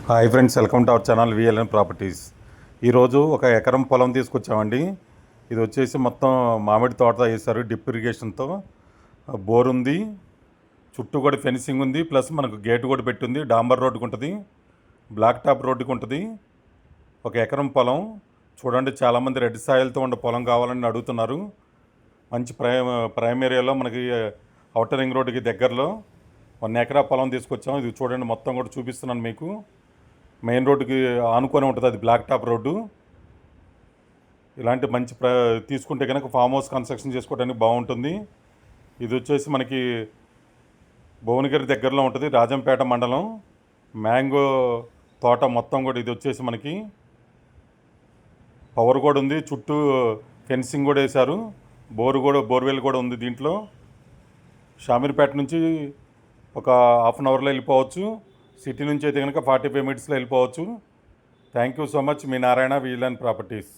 Hi friends, welcome to our channel VLN properties. ఈరోజు ఒక ఎకరం పొలం తీసుకొచ్చామండి. ఇది వచ్చేసి మొత్తం మామిడి తోట వేశారు డ్రిప్ ఇరిగేషన్తో. బోర్ ఉంది, చుట్టూ కూడా ఫెన్సింగ్ ఉంది, ప్లస్ మనకు గేట్ కూడా పెట్టింది. డాంబర్ రోడ్డుకు ఉంటుంది, బ్లాక్ టాప్ రోడ్డుకు ఉంటుంది. ఒక ఎకరం పొలం చూడండి. చాలామంది రెడ్ సాయిల్తో ఉండే పొలం కావాలని అడుగుతున్నారు. మంచి ప్రైమ్ ఏరియాలో మనకి అవుటర్ రింగ్ రోడ్డుకి దగ్గరలో 1 ఎకరా పొలం తీసుకొచ్చాము. ఇది చూడండి, మొత్తం కూడా చూపిస్తున్నాను మీకు. మెయిన్ రోడ్డుకి ఆనుకొని ఉంటుంది, అది బ్లాక్ టాప్ రోడ్డు. ఇలాంటి మంచి తీసుకుంటే కనుక ఫామ్ హౌస్ కన్స్ట్రక్షన్ చేసుకోవడానికి బాగుంటుంది. ఇది వచ్చేసి మనకి భువనగిరి దగ్గరలో ఉంటుంది, రాజంపేట మండలం. మ్యాంగో తోట మొత్తం కూడా ఇది వచ్చేసి మనకి పవర్ కూడా ఉంది, చుట్టూ ఫెన్సింగ్ కూడా వేశారు. బోర్వెల్ కూడా ఉంది దీంట్లో. షామీర్పేట నుంచి ఒక హాఫ్ అన్ అవర్లో వెళ్ళిపోవచ్చు. సిటీ నుంచి అయితే కనుక 45 మినిట్స్లో వెళ్ళిపోవచ్చు. Thank you so much. Me Narayana VLN properties.